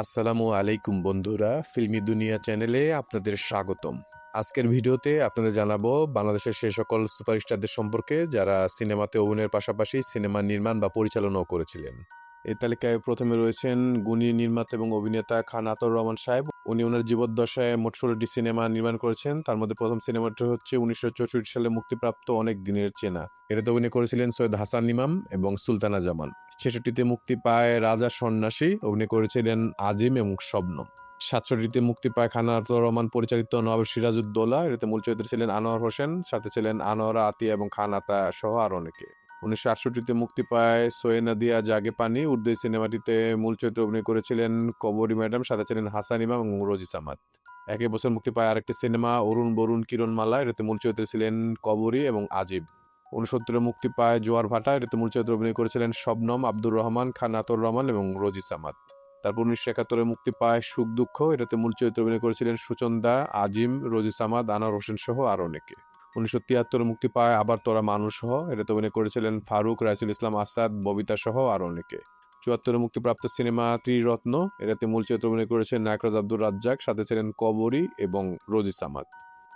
আসসালামু আলাইকুম বন্ধুরা, ফিল্মি দুনিয়া চ্যানেলে আপনাদের স্বাগতম। আজকের ভিডিওতে আপনাদের জানাবো বাংলাদেশের সেই সকল সুপারস্টারদের সম্পর্কে যারা সিনেমাতে অভিনয়ের পাশাপাশি সিনেমা নির্মাণ বা পরিচালনাও করেছিলেন। এই তালিকায় প্রথমে রয়েছেন গুণী নির্মাতা এবং অভিনেতা খান আতর রহমান সাহেব। উনি ওনার জীবদ্দশায় মোট 16টি সিনেমা নির্মাণ করেছেন। তার মধ্যে প্রথম সিনেমাটি হচ্ছে 1964 সালে মুক্তিপ্রাপ্ত অনেক দিনের চেনা। এটাতে অভিনয় করেছিলেন সৈয়দ হাসান ইমাম এবং সুলতানা জামান। 66তে মুক্তি পায় রাজা সন্ন্যাসী, অভিনয় করেছিলেন আজিম এবং শবনম। 67তে মুক্তি পায় খান আতর রহমান পরিচালিত নবাব সিরাজউদ্দৌলা, এটাতে মূল চরিত্রে ছিলেন আনোয়ার হোসেন, সাথে ছিলেন আনোয়ারা আতিয়া এবং খান আতা সহ আর অনেকে। 1968তে মুক্তি পায় সোয়েনা দিয়া জাগে পানি, উর্দু সিনেমাটিতে মূল চরিত্রে অভিনয় করেছিলেন কবরী ম্যাডাম, সাথে ছিলেন হাসান ইমাম এবং রোজি সামাদ। একই বছর মুক্তি পায় আরেকটি সিনেমা অরুণ বরুণ কিরণমালা, এটাতে মূল চরিত্রে ছিলেন কবরী এবং আজিব। 69 মুক্তি পায় জোয়ার ভাটা, এটাতে মূল চরিত্রে অভিনয় করেছিলেন শবনম, আব্দুর রহমান, খান আতর রহমান এবং রোজি সামাদ। তারপর 1971 মুক্তি পায় সুখ দুঃখ, এটাতে মূল চরিত্রে অভিনয় করেছিলেন সুচন্দা, আজিম, রোজি সামাদ, আনোয়ার হোসেন সহ আর অনেকে। 1973 মুক্তি পায় আবার তোরা মানুষ সহ, এটাতে অভিনয় করেছিলেন ফারুক, রাইসুল ইসলাম আসাদ, ববিতা সহ আর অনেকে। 74 মুক্তিপ্রাপ্ত সিনেমা ত্রিরত্ন, এটাতে মূল চরিত্রে অভিনয় করেছেন নায়করাজ আব্দুর রাজ্জাক, সাথে ছিলেন কবরী এবং রোজি সামাদ।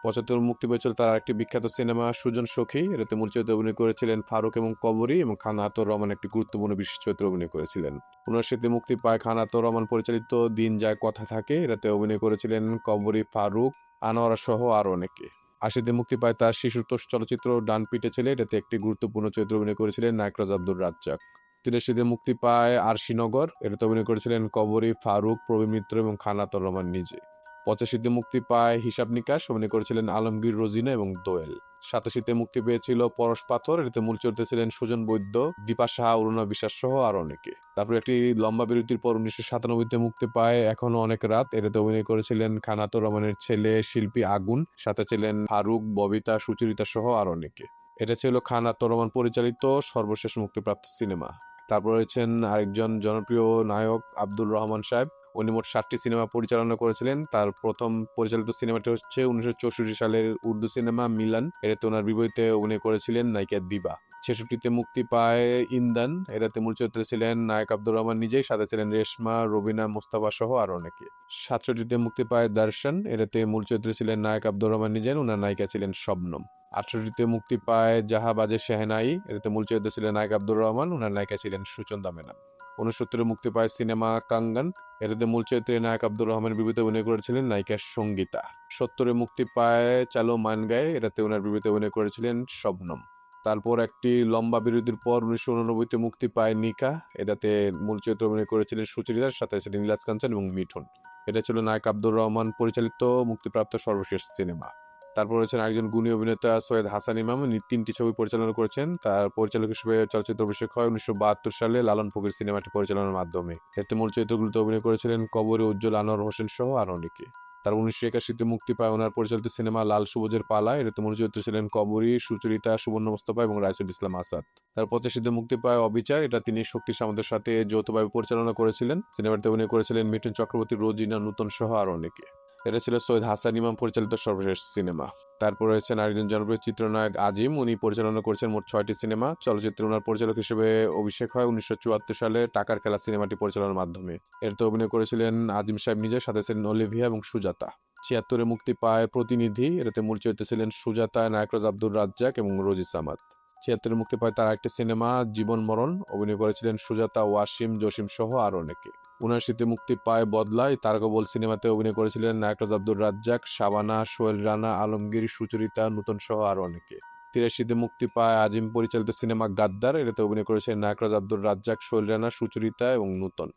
75 মুক্তি পেয়েছিল তার আরেকটি বিখ্যাত সিনেমা সুজন সখী, এটাতে মূল চরিত্রে অভিনয় করেছিলেন ফারুক এবং কবরী এবং খান আতর রহমান একটি গুরুত্বপূর্ণ বিশেষ চরিত্রে অভিনয় করেছিলেন। 79 মুক্তি পায় খান আতর রহমান পরিচালিত দিন যায় কথা থাকে, এটাতে অভিনয় করেছিলেন কবরী, ফারুক, আনোয়ারা সহ আর অনেকে। 80তে মুক্তি পায় তার শিশুতোষ চলচ্চিত্র ডান পিটে ছেলে, এটাতে একটি গুরুত্বপূর্ণ চরিত্রে অভিনয় করেছিলেন নায়করাজ আব্দুর রাজ্জাক। 83তে মুক্তি পায় আরশিনগর, এটাতে অভিনয় করেছিলেন কবরী, ফারুক, প্রবীণ মিত্র এবং খান আতর রহমান নিজে। 85তে মুক্তি পায় হিসাব নিকাশ, অভিনয় করেছিলেন আলমগীর, রোজিনা এবং দোয়েল। 87তে মুক্তি পেয়েছিল পরশ পাথর, এটাতে মূল চরিত্রে ছিলেন সুজন বৈদ্য, দীপা সাহা, অরুণা বিশ্বাস সহ আর অনেকে। তারপর একটি লম্বা বিরতির পর 1997তে মুক্তি পায় এখনো অনেক রাত, এটাতে অভিনয় করেছিলেন খান আতর রহমানের ছেলে শিল্পী আগুন, সাথে ছিলেন ফারুক, ববিতা, সুচরিতা সহ আর অনেকে। এটা ছিল খান আতর রহমান পরিচালিত সর্বশেষ মুক্তিপ্রাপ্ত সিনেমা। তারপর রয়েছেন আরেকজন জনপ্রিয় নায়ক আব্দুর রহমান সাহেব। উনি মোট 7টি সিনেমা পরিচালনা করেছিলেন। তার প্রথম পরিচালিত সিনেমাটি হচ্ছে 1964 সালের উর্দু সিনেমা মিলান, এটাতে ওনার বিপরীতে অভিনয় করেছিলেন নায়িকা দিবা। 66তে মুক্তি পায় ইন্দান, এটাতে মূল চরিত্রে ছিলেন নায়ক আব্দুর রহমান নিজেই, সাথে ছিলেন রেশমা, রবিনা, মোস্তফা সহ আর অনেকে। 67তে মুক্তি পায় দর্শন, এটাতে মূল চরিত্রে ছিলেন নায়ক আব্দুর রহমান নিজেন, ওনার নায়িকা ছিলেন শবনম। 68তে মুক্তি পায় জাহাবাজে শেহনাই, এটাতে মূল চরিত্রে ছিলেন নায়ক আব্দুর রহমান, ওনার নায়িকা ছিলেন সুচন্দা মেনন। 69 মুক্তি পায় সিনেমা কাঙ্গান, এটাতে মূল চরিত্রে নায়ক আব্দুর রহমানের বিপরীতে অভিনয় করেছিলেন নায়িকা সঙ্গীতা। 70 মুক্তি পায় চালো মান গায়ে, এটাতে ওনার বিপরীতে অভিনয় করেছিলেন শবনম। তারপর একটি লম্বা বিরতির পর 1989তে মুক্তি পায় নিকা, এটাতে মূল চরিত্রে অভিনয় করেছিলেন সুচরিতার, সাথে ছিলেন নীলাজ কাঞ্চন এবং মিঠুন। এটা ছিল নায়ক আব্দুর রহমান পরিচালিত মুক্তিপ্রাপ্ত সর্বশেষ সিনেমা। তারপর রয়েছেন একজন গুণী অভিনেতা সৈয়দ হাসান ইমাম, উনি 3টি ছবি পরিচালনা করেছেন। তার পরিচালক হিসেবে চলচ্চিত্র অভিষেক হয় 1972 সালে লালন ফকির সিনেমাটি পরিচালনার মাধ্যমে। এতে মূল চরিত্রগুলোতে অভিনয় করেছিলেন কবরী, উজ্জ্বল, আনোয়ার হোসেন সহ আর অনেকে। তার 1981তে মুক্তি পায় ওনার পরিচালিত সিনেমা লাল সবুজের পালা, এতে মূল চরিত্রে ছিলেন কবরী, সুচরিতা, সুবর্ণ মোস্তফা এবং রাইসুল ইসলাম আসাদ। তার 85তে মুক্তি পায় অবিচার, এটা তিনি শক্তি সামন্তের সাথে যৌথভাবে পরিচালনা করেছিলেন। সিনেমাটিতে অভিনয় করেছিলেন মিঠুন চক্রবর্তী, রোজিনা, নূতন সহ আর অনেকে। এটা ছিল সৈয়দ হাসান ইমাম পরিচালিত সর্বশেষ সিনেমা। তারপর রয়েছেন আরেকজন জনপ্রিয় চিত্রনায়ক আজিম, উনি পরিচালনা করেছেন মোট 6টি সিনেমা। চলচ্চিত্রে ওনার পরিচালক হিসেবে অভিষেক হয় 1974 সালে টাকার খেলা সিনেমাটি পরিচালনার মাধ্যমে। এতে অভিনয় করেছিলেন আজিম সাহেব নিজে, সাথে ছিলেন অলিভিয়া এবং সুজাতা। 76 মুক্তি পায় প্রতিনিধি, এটাতে মূল চরিত্রে ছিলেন সুজাতা, নায়করাজ আব্দুর রাজ্জাক এবং রোজি সামাদ। 76 মুক্তি পায় তার একটি সিনেমা জীবন মরণ, অভিনয় করেছিলেন সুজাতা, ওয়াসিম, জসিম সহ আর অনেকে। 79তে মুক্তি পায় বদলায়, তারকবল সিনেমাতে অভিনয় করেছিলেন নায়করাজ আব্দুর রাজ্জাক, শাবানা, সোহেল রানা, আলমগীর, সুচরিতা, নূতন সহ আর অনেকে। 83তে মুক্তি পায় আজিম পরিচালিত সিনেমা গাদ্দার, এটাতে অভিনয় করেছেন নায়করাজ আব্দুর রাজ্জাক, সোহেল রানা, সুচরিতা এবং নূতন।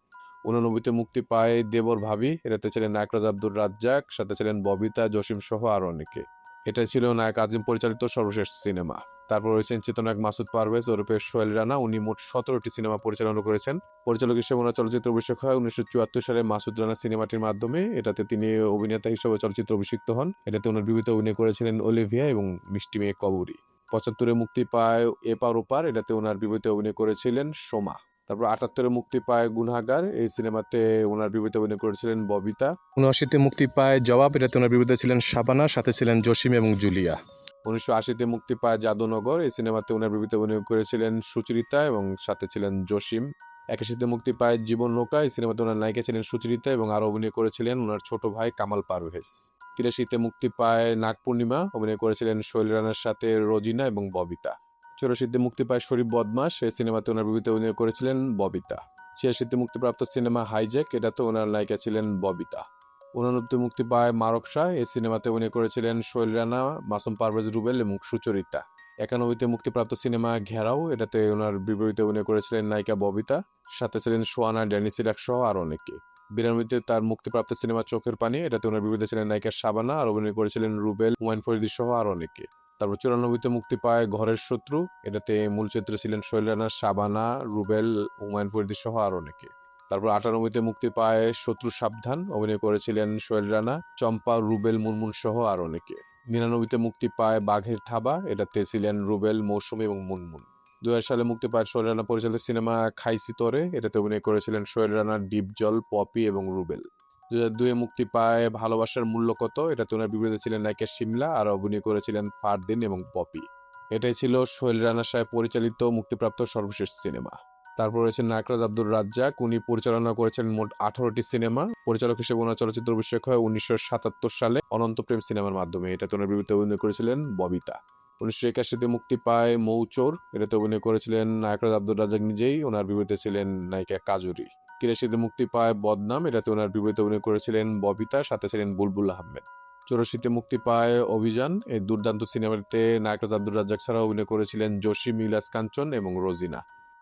89তে মুক্তি পায় দেবর ভাবি, এটাতে ছিলেন নায়করাজ আব্দুর রাজ্জাক, সাথে ছিলেন ববিতা, জসিম সহ আর অনেকে। এটাই ছিল নায়ক আজিম পরিচালিত সর্বশেষ সিনেমা। তারপর রয়েছেন চিত্রনায়ক মাসুদ পারভেজ ওরফে সোহেল রানা, উনি মোট 17টি সিনেমা পরিচালনা করেছেন। পরিচালক হিসেবে ওনার চলচ্চিত্র অভিষেক হয় 1974 সালে মাসুদ রানা সিনেমাটির মাধ্যমে। এটাতে তিনি অভিনেতা হিসেবে চলচ্চিত্র অভিষিক্ত হন। এটাতে ওনার বিপরীতে অভিনয় করেছিলেন অলিভিয়া এবং মিষ্টি মেয়ে কবরী। 75-এ মুক্তি পায় এপার ওপার, এটাতে ওনার বিপরীতে অভিনয় করেছিলেন সোমা। তারপর 78-এ মুক্তি পায় গুনাহগার, এই সিনেমাতে ওনার বিপরীতে অভিনয় করেছিলেন ববিতা। 79-তে মুক্তি পায় জবাব, এটাতে ওনার বিপরীতে ছিলেন শাবানা, সাথে ছিলেন জসিম এবং জুলিয়া। 1980-তে মুক্তি পায় জাদুনগর, এই সিনেমাতে ওনার বিপরীতে অভিনয় করেছিলেন সুচরিতা এবং সাথে ছিলেন জসিম। একাশিতে মুক্তি পায় জীবন নৌকা। এই সিনেমাতে ওনার নায়িকা ছিলেন সুচরিতা এবং আরও অভিনয় করেছিলেন ওনার ছোট ভাই কামাল পারভেজ। 83তে মুক্তি পায় নাগ পূর্ণিমা, অভিনয় করেছিলেন শৈল রানার সাথে রোজিনা এবং ববিতা। 84তে মুক্তি পায় শরীফ বদমাশ, এই সিনেমাতে ওনার বিপরীতে অভিনয় করেছিলেন ববিতা। 86তে মুক্তিপ্রাপ্ত সিনেমা হাইজ্যাক, এটাতে ওনার নায়িকা ছিলেন ববিতা। 89তে মুক্তি পায় মারকসা, এই সিনেমাতে অভিনয় করেছিলেন শৈল রানা, মাসুম পারভেজ রুবেল এবং সুচরিতা। 91তে মুক্তিপ্রাপ্ত সিনেমা ঘেরাও, এটাতে ওনার বিপরীতে অভিনয় করেছিলেন নায়িকা ববিতা, সাথে ছিলেন সোয়ানা, ড্যানি সিরাক সহ আরও অনেকে। 92তে তার মুক্তিপ্রাপ্ত সিনেমা চোখের পানি, এটাতে ওনার বিপরীতে ছিলেন নায়িকা শাবানা আর অভিনয় করেছিলেন রুবেল, হুমায়ুন ফরিদি সহ আরও অনেকে। তারপর 94তে মুক্তি পায় ঘরের শত্রু, এটাতে মূল চরিত্রে ছিলেন শৈল রানা, শাবানা, রুবেল, হুমায়ুন ফরিদি সহ আরও অনেকে। তারপর 98তে মুক্তি পায় শত্রু সাবধান, অভিনয় করেছিলেন শৈল রানা, চম্পা, রুবেল, মুনমুন সহ আরও অনেকে। 99তে মুক্তি পায় বাঘের থাবা, এটাতে ছিলেন রুবেল, মৌসুমী এবং মুনমুন। 2000 সালে মুক্তি পায় শৈল রানা পরিচালিত সিনেমা খাইছি তোরে, এটাতে অভিনয় করেছিলেন শৈল রানা, ডিপজল, পপি এবং রুবেল। 2002-এ মুক্তি পায় ভালোবাসার মূল্য কত, এটাতে ওনার বিপরীতে ছিলেন নায়িকা শিমলা আর অভিনয় করেছিলেন ফারদিন এবং পপি। এটাই ছিল শৈল রানা সাহেব পরিচালিত মুক্তিপ্রাপ্ত সর্বশেষ সিনেমা। তারপর রয়েছেন নায়করাজ আব্দুর রাজ্জাক, উনি পরিচালনা করেছেন মোট 18টি সিনেমা। পরিচালক হিসেবে ওনার চলচ্চিত্র অভিষেক হয় 1977 সালে অনন্ত প্রেম সিনেমার মাধ্যমে, এটাতে ওনার বিপরীতে অভিনয় করেছিলেন ববিতা। 1981-তে মুক্তি পায় মৌচোর, এটাতে অভিনয় করেছিলেন নায়করাজ আব্দুর রাজ্জাক নিজেই, ওনার বিপরীতে ছিলেন নায়িকা কাজরি। 83-তে মুক্তি পায় বদনাম, এটাতে ওনার বিপরীতে অভিনয় করেছিলেন ববিতা, সাথে ছিলেন বুলবুল আহমেদ। 84-তে মুক্তি পায় অভিযান, এই দুর্দান্ত সিনেমাটিতে নায়করাজ আব্দুর রাজ্জাক ছাড়া অভিনয় করেছিলেন জসিম, ইলাস কাঞ্চন এবং রোজিনা।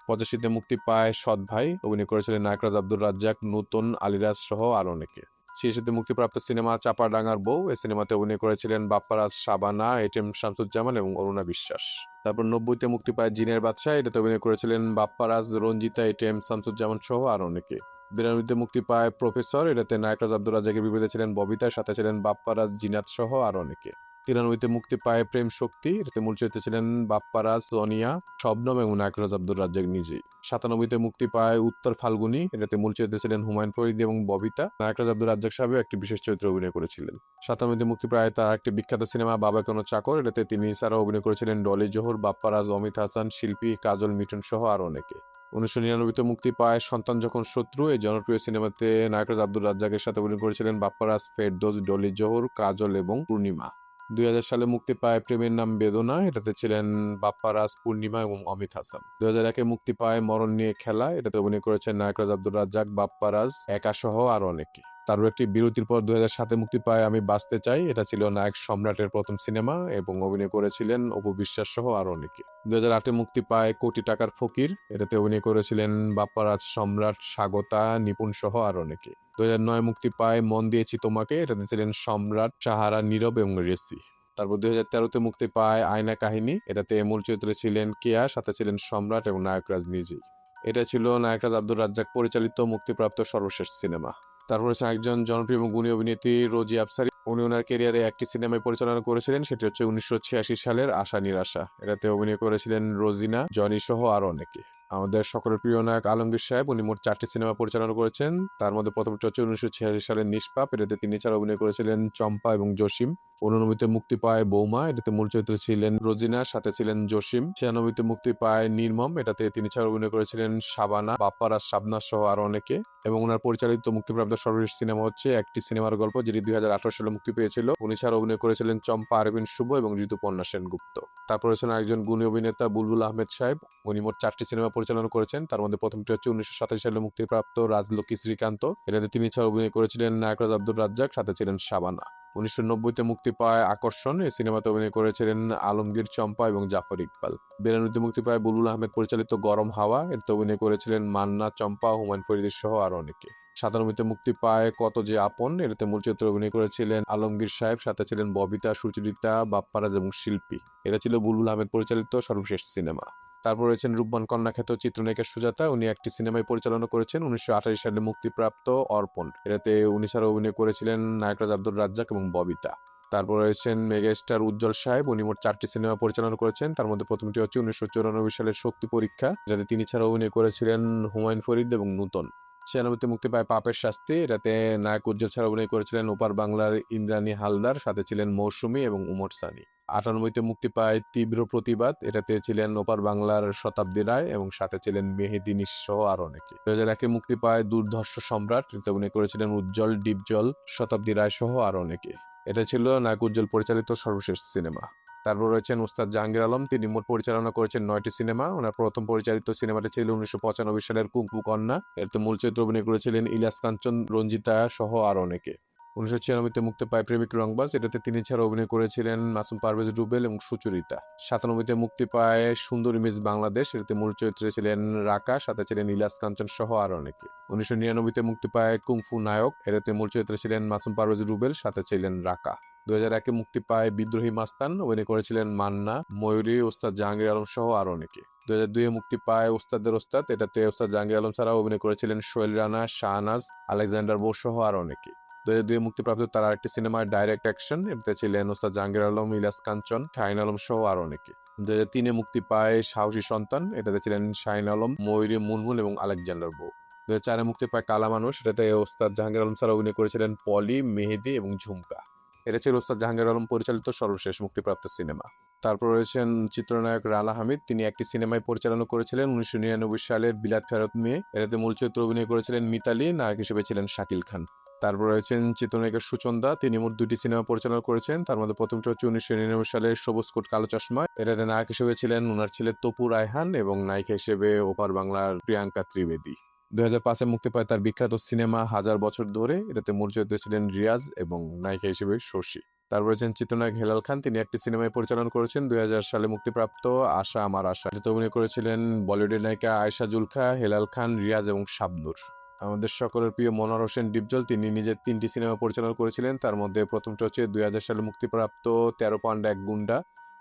85-তে মুক্তি পায় সৎ ভাই, অভিনয় করেছিলেন নায়করাজ আব্দুর রাজ্জাক, নূতন, আলিরাজ সহ আরও অনেকে। 86-তে মুক্তিপ্রাপ্ত সিনেমা চাপাডাঙ্গার বউ, এই সিনেমাতে অভিনয় করেছিলেন বাপ্পারাজ, শাবানা, এটিএম শামসুজ্জামান এবং অরুণা বিশ্বাস। তারপর 90-তে মুক্তি পায় জিনের বাদশা, এটাতে অভিনয় করেছিলেন বাপ্পারাজ, রঞ্জিতা, এটিএম শামসুজ্জামান সহ আরও অনেকে। 92-তে মুক্তি পায় প্রফেসর, এটাতে নায়করাজ আব্দুর রাজ্জাকের বিপরীতে ছিলেন ববিতার, সাথে ছিলেন বাপ্পারাজ, জিনাত সহ আরও অনেকে। 93-তে মুক্তি পায় প্রেম শক্তি, এটাতে মূল চরিত্রে ছিলেন বাপ্পারাজ, সোনিয়া, শবনম এবং নায়করাজ আব্দুর রাজ্জাক নিজেই। 97-তে মুক্তি পায় উত্তর ফাল্গুনী, এটাতে মূল চরিত্রে ছিলেন হুমায়ুন ফরিদি এবং ববিতা, নায়করাজ আব্দুর রাজ্জাক সাহেব একটি বিশেষ চরিত্রে অভিনয় করেছিলেন। 97-তে মুক্তি পায় তার একটি বিখ্যাত সিনেমা বাবা কেন চাকর, এটাতে তিনি ছাড়াও অভিনয় করেছিলেন ডলি জোহর, বাপ্পারাজ, অমিত হাসান, শিল্পী, কাজল, মিঠুন সহ আরও অনেকে। 1999-তে মুক্তি পায় সন্তান যখন শত্রু, এই জনপ্রিয় সিনেমাতে নায়করাজ আব্দুর রাজ্জাকের সাথে অভিনয় করেছিলেন বাপ্পারাজ, ফেরদৌস, ডলি জোহর, কাজল এবং পূর্ণিমা। 2000 সালে মুক্তি পায় প্রেমের নাম বেদনা, এটাতে ছিলেন বাপ্পারাজ, পূর্ণিমা এবং অমিত হাসান। 2001-এ মুক্তি পায় মরণ নিয়ে খেলা, এটাতে অভিনয় করেছেন নায়করাজ আব্দুর রাজ্জাক, বাপ্পারাজ, একা সহ আরও অনেকে। তারপর একটি বিরতির পর 2007-এ মুক্তি পায় আমি বাঁচতে চাই, এটা ছিল নায়ক সম্রাটের প্রথম সিনেমা এবং অভিনয় করেছিলেন অপু বিশ্বাস সহ আরও অনেকে। 2008-এ মুক্তি পায় কোটি টাকার ফকির, এটাতে অভিনয় করেছিলেন বাপ্পারাজ, সম্রাট, স্বাগতা, নিপুণ সহ আরও অনেকে। 2009-এ মুক্তি পায় মন দিয়েছি তোমাকে, এটাতে ছিলেন সম্রাট, সাহারা, নীরব এবং রেসি। তারপর 2013-তে মুক্তি পায় আয়না কাহিনী, এটাতে মূল চরিত্রে ছিলেন কেয়া, সাথে ছিলেন সম্রাট এবং নায়করাজ নিজেই। এটা ছিল নায়করাজ আব্দুর রাজ্জাক পরিচালিত মুক্তিপ্রাপ্ত সর্বশেষ সিনেমা। তারপর হচ্ছে একজন জনপ্রিয় এবং গুণী অভিনেত্রী রোজি আফসারি, উনি ওনার ক্যারিয়ারে একটি সিনেমায় পরিচালনা করেছিলেন, সেটি হচ্ছে 1986 সালের আশা নিরাশা, এটাতে অভিনয় করেছিলেন রোজিনা, জনি সহ আরও অনেকে। আমাদের সকলের প্রিয় নায়ক আলমগীর সাহেব, উনি মোট 4টি সিনেমা পরিচালনা করেছেন, তার মধ্যে প্রথমটি হচ্ছে 1986 সালের নিষ্পাপ, এটাতে তিনি ছাড়া অভিনয় করেছিলেন চম্পা এবং জসিম। 89-তে মুক্তি পায় বৌমা, এটাতে মূল চরিত্রে ছিলেন রোজিনা, সাথে ছিলেন জসিম। 96-তে মুক্তি পায় নির্মম, এটাতে তিনি ছাড়া অভিনয় করেছিলেন শাবানা, বাপ্পারাজ, শাবনাজ সহ আরও অনেকে। এবং ওনার পরিচালিত মুক্তিপ্রাপ্ত সর্বশেষ সিনেমা হচ্ছে একটি সিনেমার গল্প, যেটি 2018 সালে মুক্তি পেয়েছিল। উনি ছাড়া অভিনয় করেছিলেন চম্পা, আরবিন শুভ এবং ঋতুপর্ণা সেনগুপ্ত। তারপর হচ্ছেন একজন গুণী অভিনেতা বুলবুল আহমেদ সাহেব, উনি মোট 4টি সিনেমা পরিচালনা করেছেন, তার মধ্যে প্রথমটি হচ্ছে 1927 সালে মুক্তিপ্রাপ্ত রাজলক্ষ্মী শ্রীকান্ত, এটাতে তিনি ছাড়া অভিনয় করেছিলেন নায়করাজ আব্দুর রাজ্জাক, সাথে ছিলেন শাবানা। 1990-তে মুক্তি পায় আকর্ষণ, এই সিনেমাতে অভিনয় করেছিলেন আলমগীর, চম্পা এবং জাফর ইকবাল। 92-তে মুক্তি পায় বুলবুল আহমেদ পরিচালিত গরম হাওয়া, এতে অভিনয় করেছিলেন মান্না, চম্পা, হুমায়ুন ফরিদি সহ আরও অনেকে। 97-তে মুক্তি পায় কত যে আপন, এটাতে মূল চরিত্রে অভিনয় করেছিলেন আলমগীর সাহেব, সাথে ছিলেন ববিতা, সুচরিতা, বাপ্পারাজ এবং শিল্পী। এটা ছিল বুলবুল আহমেদ পরিচালিত সর্বশেষ সিনেমা। তারপর রয়েছেন রূপবান কন্যা খ্যাত চিত্রনায়িকা সুজাতা, উনি একটি সিনেমায় পরিচালনা করেছেন 1928 সালে মুক্তিপ্রাপ্ত অর্পণ, এটাতে উনি ছাড়া অভিনয় করেছিলেন নায়করাজ আব্দুর রাজ্জাক এবং ববিতা। তারপর রয়েছেন মেগাস্টার উজ্জ্বল সাহেব, উনি মোট 4টি সিনেমা পরিচালনা করেছেন, তার মধ্যে প্রথমটি হচ্ছে 1994 সালের শক্তি পরীক্ষা, যাতে তিনি ছাড়া অভিনয় করেছিলেন হুমায়ুন ফরিদ এবং নূতন। 96-তে মুক্তি পায় পাপের শাস্তি, এটাতে নায়ক উজ্জ্বল ছাড়া অভিনয় করেছিলেন ওপার বাংলার ইন্দ্রাণী হালদার, সাথে ছিলেন মৌসুমী এবং উমর সানি। 98-তে মুক্তি পায় তীব্র প্রতিবাদ, এটাতে ছিলেন ওপার বাংলার শতাব্দী রায় এবং সাথে ছিলেন মেহেদী নিশি সহ আরো অনেকে। 2001-এ মুক্তি পায় দুর্ধর্ষ সম্রাট, এতে অভিনয় করেছিলেন উজ্জ্বল, ডিপজল, শতাব্দী রায় সহ আরো অনেকে। এটা ছিল নায়ক উজ্জ্বল পরিচালিত সর্বশেষ সিনেমা। তারপর রয়েছেন ওস্তাদ জাহাঙ্গীর আলম, তিনি মোট পরিচালনা করেছেন 9টি সিনেমা। ওনার প্রথম পরিচালিত সিনেমাটি ছিল 1995 সালের কুংফু কন্যা, এতে মূল চরিত্রে অভিনয় করেছিলেন ইলিয়াস কাঞ্চন, রঞ্জিতা সহ আরো অনেকে। 1996-তে মুক্তি পায় প্রেমিক রংবাজ, এটাতে তিনি ছাড়া অভিনয় করেছিলেন মাসুম পারভেজ রুবেল এবং সুচরিতা। 97-তে মুক্তি পায় সুন্দর ইমেজ বাংলাদেশ, এটাতে মূল চরিত্রে ছিলেন রাকা, সাথে ছিলেন ইলিয়াস কাঞ্চন সহ আরো অনেকে। 1999-তে মুক্তি পায় কুংফু নায়ক, এটাতে মূল চরিত্রে ছিলেন মাসুম পারভেজ রুবেল, সাথে ছিলেন রাকা। 2001-এ মুক্তি পায় বিদ্রোহী মাস্তান, অভিনয় করেছিলেন মান্না, ময়ূরী, ওস্তাদ জাহাঙ্গীর আলম সহ আরো অনেকে। 2002-এ মুক্তি পায় ওস্তাদের ওস্তাদ, এটাতে ওস্তাদ জাহাঙ্গীর আলম ছাড়াও অভিনয় করেছিলেন সোহেল রানা, শাহনাজ, আলেকজান্ডার বোস সহ আরো অনেকে। 2002-এ মুক্তিপ্রাপ্ত তার আরেকটি সিনেমা ডাইরেক্ট অ্যাকশন, এতে ছিলেন ওস্তাদ জাহাঙ্গীর আলম, ইলিয়াস কাঞ্চন, শাহিন আলম সহ আরো অনেকে। 2003-এ মুক্তি পায় সাহসী সন্তান, এটাতে ছিলেন শাহিন আলম, ময়ূরী, মুনমুন এবং আলেকজান্ডার বো। 2004-এ মুক্তি পায় কালা মানুষ, এটাতে ওস্তাদ জাহাঙ্গীর আলম ছাড়া অভিনয় করেছিলেন পলি, মেহেদী এবং ঝুমকা। এটা ছিল ওস্তাদ জাহাঙ্গীর আলম পরিচালিত সর্বশেষ মুক্তিপ্রাপ্ত সিনেমা। তারপর রয়েছেন চিত্রনায়ক রানা হামিদ, তিনি একটি সিনেমায় পরিচালনা করেছিলেন 1999 সালের বিলাত ফেরত মেয়ে, এটাতে মূল চরিত্রে অভিনয় করেছিলেন মিতালি, নায়ক হিসেবে ছিলেন শাকিল খান। তারপর রয়েছেন চিত্রনায়িকা সুচন্দা, তিনি মোট 2টি সিনেমা পরিচালনা করেছেন, তার মধ্যে প্রথমটি হচ্ছে 1999 সালের সবুজ কোট কালো চশমা, এটাতে নায়ক হিসেবে ছিলেন ওনার ছেলে তপু রায়হান এবং নায়িকা হিসেবে ওপার বাংলার প্রিয়াঙ্কা ত্রিবেদী। 2005-এ মুক্তি পায় তার বিখ্যাত সিনেমা হাজার বছর ধরে, এটাতে মূল চরিত্রে ছিলেন রিয়াজ এবং নায়িকা হিসেবে শশী। তারপর রয়েছেন চিত্রনায়ক হেলাল খান, তিনি একটি সিনেমায় পরিচালনা করেছেন 2000 সালে মুক্তিপ্রাপ্ত আশা আমার আশা, এটাতে অভিনয় করেছিলেন বলিউডের নায়িকা আয়েশা জুলখা, হেলাল খান, রিয়াজ এবং শাবনূর। আমাদের সকলের প্রিয় মনোয়ার হোসেন ডিপজল, তিনি নিজের 3টি সিনেমা পরিচালনা করেছিলেন, তার মধ্যে প্রথমটি হচ্ছে 2000 সালে মুক্তিপ্রাপ্ত 13 পান্ডা এক গুন্ডা,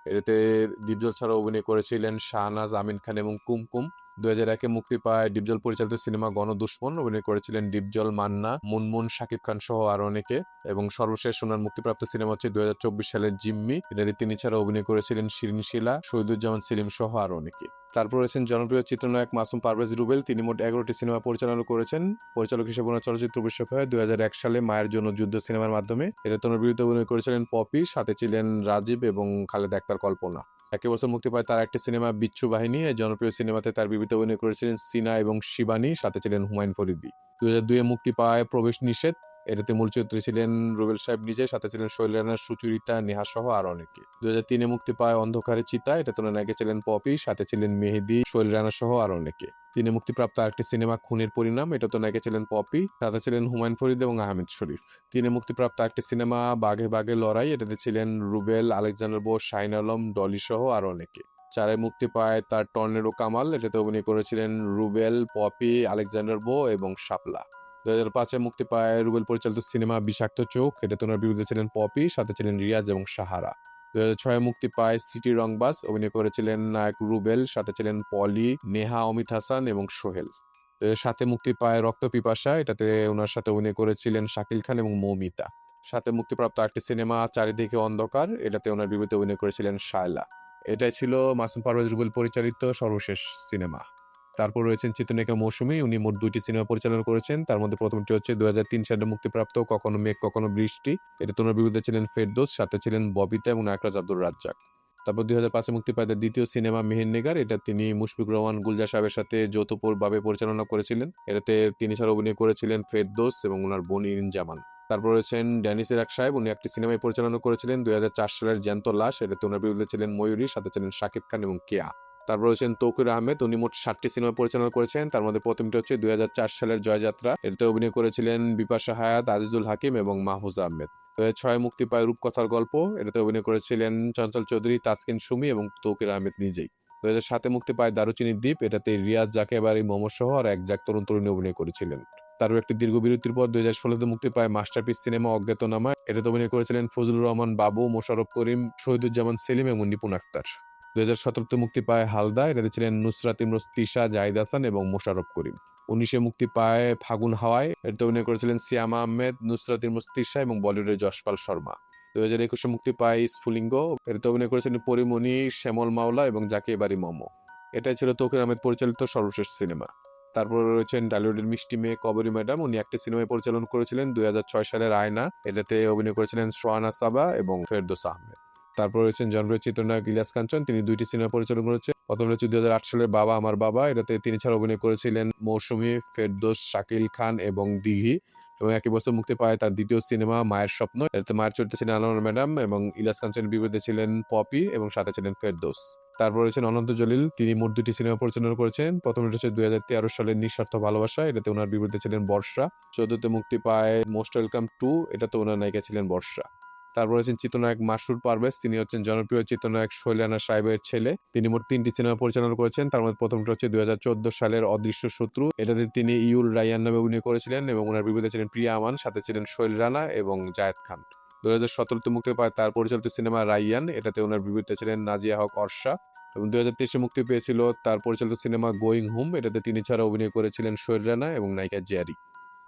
এটাতে ডিপজল ছাড়া অভিনয় করেছিলেন শাহনাজ, আমিন খান এবং কুমকুম। 2001-এ মুক্তি পায় ডিপজল পরিচালিত সিনেমা গণদুশ্মন, অভিনয় করেছিলেন ডিপজল, মান্না, মুনমুন, শাকিব খান সহ আরো অনেকে। এবং সর্বশেষ ওনার মুক্তিপ্রাপ্ত সিনেমা হচ্ছে 2024 সালের জিম্মি, এটাতে তিনি ছাড়া অভিনয় করেছিলেন শিরিন শিলা, শহীদুজ্জামান সেলিম সহ আরো অনেকে। তারপর রয়েছেন জনপ্রিয় চিত্রনায়ক মাসুম পারভেজ রুবেল, তিনি মোট 11টি সিনেমা পরিচালনা করেছেন। পরিচালক হিসেবে ওনার চলচ্চিত্র বিশ্বক হয় 2001 সালে মায়ের জন্য যুদ্ধ সিনেমার মাধ্যমে, এটাতে ওনার বিরুদ্ধে অভিনয় করেছিলেন পপি, সাথে ছিলেন রাজীব এবং খালেদা আক্তার কল্পনা। একই বছর মুক্তি পায় তার একটি সিনেমা বিচ্ছু বাহিনী, এই জনপ্রিয় সিনেমাতে তার বিরুদ্ধে অভিনয় করেছিলেন সিনা এবং শিবানী, সাথে ছিলেন হুমায়ুন ফরিদি। 2002-এ মুক্তি পায় প্রবেশ নিষেধ, এটাতে মূল চরিত্রে ছিলেন রুবেল সাহেব নিজে, সাথে ছিলেন সোহেল রানা, সুচরিতা, নেহা সহ আরো অনেকে। 2003-এ মুক্তি পায় অন্ধকারে চিতা, এটাতে নায়িকা ছিলেন পপি, সাথে ছিলেন মেহেদী, সোহেল রানা সহ আরো অনেকে। তিনি মুক্তিপ্রাপ্ত আরেকটি সিনেমা খুনের পরিণাম, এটাতে নায়িকা ছিলেন পপি, সাথে ছিলেন হুমায়ুন ফরিদ এবং আহমেদ শরীফ। তিনি মুক্তিপ্রাপ্ত একটি সিনেমা বাঘে বাঘে লড়াই, এটাতে ছিলেন রুবেল, আলেকজান্ডার বো, শাহিন আলম, ডলি সহ আরো অনেকে। 4-এ মুক্তি পায় তার টর্নেডো কামাল, এটাতে অভিনয় করেছিলেন রুবেল, পপি, আলেকজান্ডার বো এবং শাপলা। 2005-এ মুক্তি পায় রুবেল পরিচালিত সিনেমা বিষাক্ত চোখ, এটাতে ওনার বিরুদ্ধে ছিলেন পপি, সাথে ছিলেন রিয়াজ এবং সাহারা। 2006-এ মুক্তি পায় সিটি রংবাজ, অভিনয় করেছিলেন নায়ক রুবেল, সাথে ছিলেন পলি, নেহা, অমিত হাসান এবং সোহেল। 2007-এ মুক্তি পায় রক্ত পিপাসা, এটাতে ওনার সাথে অভিনয় করেছিলেন শাকিল খান এবং মৌমিতা। 7-এ মুক্তিপ্রাপ্ত একটি সিনেমা চারিদিকে অন্ধকার, এটাতে ওনার বিরুদ্ধে অভিনয় করেছিলেন শায়লা। এটাই ছিল মাসুম পারভেজ রুবেল পরিচালিত সর্বশেষ সিনেমা। তারপর রয়েছেন চিত্রনায়িকা মৌসুমী, উনি মোট 2টি সিনেমা পরিচালনা করেছেন, তার মধ্যে প্রথমটি হচ্ছে 2003 সালে মুক্তিপ্রাপ্ত কখনো মেঘ কখনো বৃষ্টি, এটাতে ওনার বিরুদ্ধে ছিলেন ফেরদৌস, সাথে ছিলেন ববিতা এবং নায়করাজ আব্দুর রাজ্জাক। তারপর 2005-এ মুক্তি পায় তার দ্বিতীয় সিনেমা মেহেরনেগার, এটা তিনি মুশফিকুর রহমান গুলজার সাহেবের সাথে যৌথভাবে পরিচালনা করেছিলেন, এটাতে তিনি ছাড়া অভিনয় করেছিলেন ফেরদৌস এবং ওনার বোন ইরিন জামান। তারপর রয়েছেন ড্যানিস ইরাক সাহেব, উনি একটি সিনেমায় পরিচালনা করেছিলেন 2004 সালের জ্যান্ত লাশ, এটাতে ওনার বিরুদ্ধে ছিলেন ময়ূরী, সাথে ছিলেন শাকিব খান এবং কেয়া। তারপর রয়েছেন তৌকির আহমেদ, উনি মোট 7টি সিনেমা পরিচালনা করেছেন, তার মধ্যে প্রথমটি হচ্ছে 2004 সালের জয়যাত্রা, এটাতে অভিনয় করেছিলেন বিপাশা হায়াত, আজিজুল হাকিম এবং মাহফুজা আহমেদ। 2006-এ মুক্তি পায় রূপকথার গল্প, এটাতে অভিনয় করেছিলেন চঞ্চল চৌধুরী, তাসকিন সুমি এবং তৌকির আহমেদ নিজেই। 2007-এ মুক্তি পায় দারুচিনির দ্বীপ, এটাতে রিয়াজ, জাকেবারি, মোহাম্মদ সহ আর এক জাক তরুণ তরুণী অভিনয় করেছিলেন। তারও একটি দীর্ঘ বিরতির পর 2016-তে মুক্তি পায় মাস্টারপিস সিনেমা অজ্ঞাতনামা, এটাতে অভিনয় করেছিলেন ফজলুর রহমান বাবু, মোশাররফ করিম, শহীদুজ্জামান সেলিম এবং নিপুণ আক্তার। 2017-তে মুক্তি পায় হালদা, এটাতে ছিলেন নুসরাত ইমরোজ তিশা, জাহিদ হাসান এবং মোশাররফ করিম। 19-এ মুক্তি পায় ফাগুন হাওয়ায়, এটাতে অভিনয় করেছিলেন সিয়ামা আহমেদ, নুসরাত ইমরোজ তিশা এবং বলিউডের যশপাল শর্মা। 2021-এ মুক্তি পায় স্ফুলিঙ্গ, এটাতে অভিনয় করেছিলেন পরিমণি, শ্যামল মাওলা এবং জাকিবারি মমো। এটাই ছিল তৌকির আহমেদ পরিচালিত সর্বশেষ সিনেমা। তারপর রয়েছেন ডালিউডের মিষ্টি মেয়ে কবরী ম্যাডাম, উনি একটি সিনেমায় পরিচালনা করেছিলেন 2006 সালের আয়না, এটাতে অভিনয় করেছিলেন সোহানা সাবা এবং ফেরদৌস আহমেদ। তারপর রয়েছেন জনপ্রিয় চিত্রনায়ক ইলিয়াস কাঞ্চন, তিনি 2টি সিনেমা পরিচালনা করেছেন। প্রথম রয়েছে 2008 সালের বাবা আমার বাবা, এটাতে তিনি ছাড়া অভিনয় করেছিলেন মৌসুমী, ফেরদৌস, শাকিল খান এবং দিঘি। এবং একই বছর মুক্তি পায় তার দ্বিতীয় সিনেমা মায়ের স্বপ্ন, এটাতে মায়ের চরিত্রে ছিলেন আনোয়ার ম্যাডাম এবং ইলিয়াস কাঞ্চনের বিপরীতে ছিলেন পপি এবং সাথে ছিলেন ফেরদৌস। তারপর রয়েছেন অনন্ত জলিল, তিনি মোট 2টি সিনেমা পরিচালনা করেছেন। প্রথম রয়েছে 2013 সালের নিঃস্বার্থ ভালোবাসা, এটাতে ওনার বিপরীতে ছিলেন বর্ষা। 14তে মুক্তি পায় মোস্ট ওয়েলকাম 2, এটাতে ওনার নায়িকা ছিলেন বর্ষা। তারপর হচ্ছেন চিত্রনায়ক মাসুর পারভেজ, তিনি হচ্ছেন জনপ্রিয় চিত্রনায়ক শৈল রানা সাহেবের ছেলে। তিনি মোট 3টি সিনেমা পরিচালনা করেছেন, তার মধ্যে প্রথমটা হচ্ছে 2014 সালের অদৃশ্য শত্রু, এটাতে তিনি ইউল রাইয়ান নামে অভিনয় করেছিলেন এবং ওনার বিপরীতে ছিলেন প্রিয়া আমান, সাথে ছিলেন শৈল রানা এবং জায়েদ খান। 2017তে মুক্তি পায় তার পরিচালিত সিনেমা রাইয়ান, এটাতে ওনার বিপরীতে ছিলেন নাজিয়া হক অর্ষা। এবং 2023-এ মুক্তি পেয়েছিল তার পরিচালিত সিনেমা গোয়িং হোম, এটাতে তিনি ছাড়া অভিনয় করেছিলেন শৈল রানা এবং নায়িকা জেরি।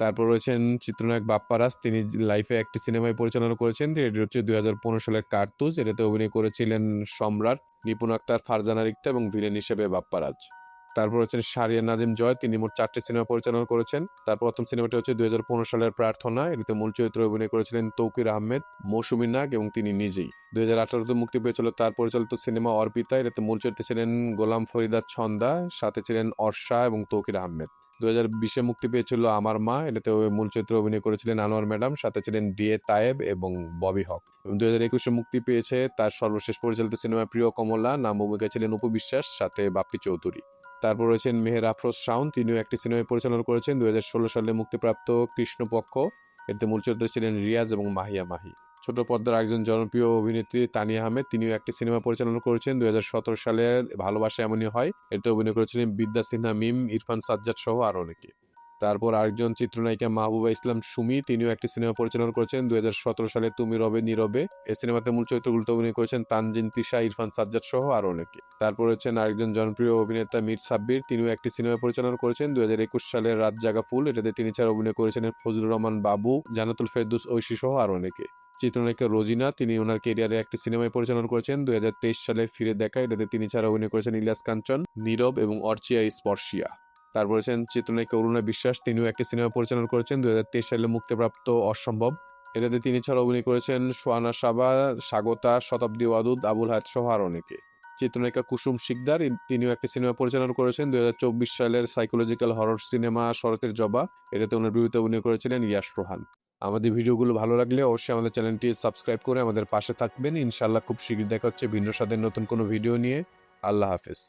তারপর রয়েছেন চিত্রনায়ক বাপ্পারাজ, তিনি লাইফে একটি সিনেমায় পরিচালনা করেছেন, এটি হচ্ছে 2015 সালের কার্তুজ, এটাতে অভিনয় করেছিলেন সম্রাট, নিপুণ আক্তার, ফারজানা রিক্তা এবং ভিলেন হিসেবে বাপ্পারাজ। তারপর হচ্ছেন শাহরিয়ার নাজিম জয়, তিনি মোট 4টি সিনেমা পরিচালনা করেছেন। তার প্রথম সিনেমাটি হচ্ছে 2015 সালের প্রার্থনা, এটিতে মূল চরিত্রে অভিনয় করেছিলেন তৌকির আহমেদ, মৌসুমী নাগ এবং তিনি নিজেই। 2018তে মুক্তি পেয়েছিল তার পরিচালিত সিনেমা অর্পিতা, এটাতে মূল চরিত্রে ছিলেন গোলাম ফরিদা ছন্দা, সাথে ছিলেন অর্ষা এবং তৌকির আহমেদ। 2020-এ মুক্তি পেয়েছিল আমার মা, এটাতে মূল চরিত্রে অভিনয় করেছিলেন আনোয়ার ম্যাডাম, সাথে ছিলেন ডিএ তায়েব এবং ববি হক। এবং 2021-এ মুক্তি পেয়েছে তার সর্বশেষ পরিচালিত সিনেমা প্রিয় কমলা, নাম ভূমিকায় ছিলেন অপু বিশ্বাস, সাথে বাপ্পি চৌধুরী। তারপর রয়েছেন মেহের আফরোজ শাওন, তিনিও একটি সিনেমায় পরিচালনা করেছেন 2016 সালে মুক্তিপ্রাপ্ত কৃষ্ণপক্ষ, এতে মূল চরিত্রে ছিলেন রিয়াজ এবং মাহিয়া মাহি। ছোট পর্দার একজন জনপ্রিয় অভিনেত্রী তানিয়া আহমেদ, তিনিও একটি সিনেমা পরিচালনা করেছেন 2017 সালের ভালোবাসা এমনই হয়, এতে অভিনয় করেছিলেন বিদ্যা সিনহা মিম, ইরফান সাজ্জাদ সহ আরো অনেকে। তারপর আরেকজন চিত্রনায়িকা মাহবুবা ইসলাম সুমি, তিনিও একটি সিনেমা পরিচালনা করেছেন 2017 সালে তুমি রবে নীরবে, এই সিনেমাতে মূল চরিত্রগুলোতে অভিনয় করেছেন তানজিন তিশা, ইরফান সাজ্জাদ সহ আরো অনেকে। তারপর হচ্ছেন আরেকজন জনপ্রিয় অভিনেতা মীর সাব্বির, তিনিও একটি সিনেমা পরিচালনা করেছেন 2021 সালের রাত জাগা ফুল, এটাতে তিনি ছাড়া অভিনয় করেছিলেন ফজলুর রহমান বাবু, জান্নাতুল ফেরদৌস ঐশী সহ আরো অনেকে। চিত্রনায়িকা রোজিনা, তিনি ওনার ক্যারিয়ারে একটি সিনেমায় পরিচালনা করেছেন 2023 সালে ফিরে দেখা, এটাতে তিনি ছাড়া অভিনয় করেছেন ইলিয়াস কাঞ্চন, নীরব এবং অর্চিয়া স্পর্শিয়া। তারপর রয়েছেন চিত্রনায়িকা অরুণা বিশ্বাস, তিনিও একটি সিনেমা পরিচালনা করেছেন 2023 সালে মুক্তিপ্রাপ্ত অসম্ভব, এটাতে তিনি ছাড়া অভিনয় করেছেন সোয়ানা সাবা, স্বাগতা, শতাব্দী ওয়াদুদ, আবুল হায়াত সহ আরো অনেকে। চিত্রনায়িকা কুসুম শিকদার, তিনিও একটি সিনেমা পরিচালনা করেছেন 2024 সালের সাইকোলজিক্যাল হরর সিনেমা শরতের জবা, এটাতে ওনার বিরুদ্ধে অভিনয় করেছিলেন ইয়াশ রোহান। আমাদের ভিডিওগুলো ভালো লাগলে অবশ্যই আমাদের চ্যানেলটি সাবস্ক্রাইব করে আমাদের পাশে থাকবেন। ইনশাআল্লাহ খুব শীঘ্রই দেখা হচ্ছে ভিন্ন স্বাদের নতুন কোনো ভিডিও নিয়ে। আল্লাহ হাফেজ।